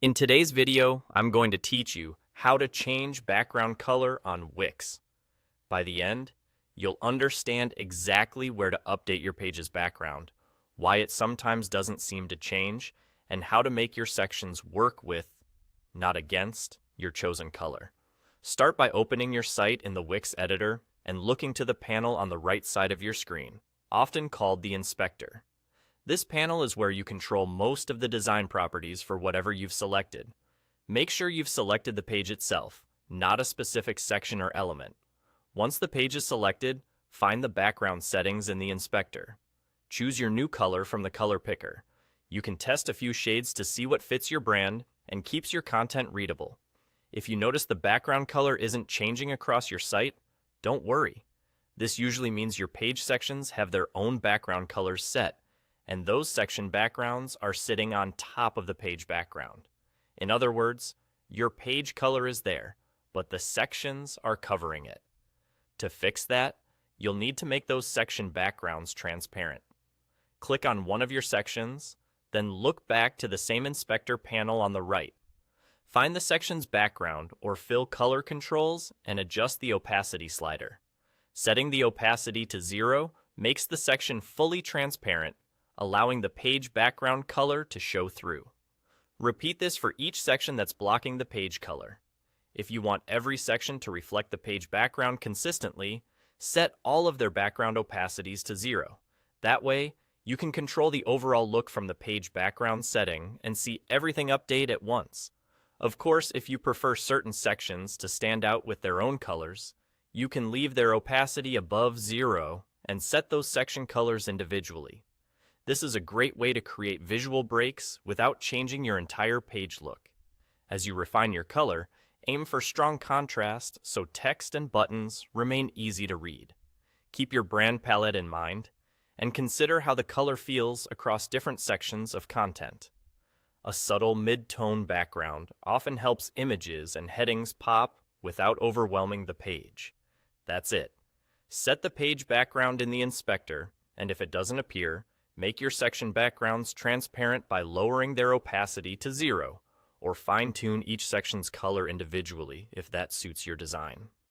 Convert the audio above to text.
In today's video, I'm going to teach you how to change background color on Wix. By the end, you'll understand exactly where to update your page's background, why it sometimes doesn't seem to change, and how to make your sections work with, not against, your chosen color. Start by opening your site in the Wix editor and looking to the panel on the right side of your screen, often called the inspector. This panel is where you control most of the design properties for whatever you've selected. Make sure you've selected the page itself, not a specific section or element. Once the page is selected, find the background settings in the inspector. Choose your new color from the color picker. You can test a few shades to see what fits your brand and keeps your content readable. If you notice the background color isn't changing across your site, don't worry. This usually means your page sections have their own background colors set, and those section backgrounds are sitting on top of the page background. In other words, your page color is there, but the sections are covering it. To fix that, you'll need to make those section backgrounds transparent. Click on one of your sections, then look back to the same inspector panel on the right. Find the section's background or fill color controls and adjust the opacity slider. Setting the opacity to 0 makes the section fully transparent, allowing the page background color to show through. Repeat this for each section that's blocking the page color. If you want every section to reflect the page background consistently, set all of their background opacities to 0. That way, you can control the overall look from the page background setting and see everything update at once. Of course, if you prefer certain sections to stand out with their own colors, you can leave their opacity above 0 and set those section colors individually. This is a great way to create visual breaks without changing your entire page look. As you refine your color, aim for strong contrast so text and buttons remain easy to read. Keep your brand palette in mind, and consider how the color feels across different sections of content. A subtle mid-tone background often helps images and headings pop without overwhelming the page. That's it. Set the page background in the inspector, and if it doesn't appear, make your section backgrounds transparent by lowering their opacity to 0, or fine-tune each section's color individually if that suits your design.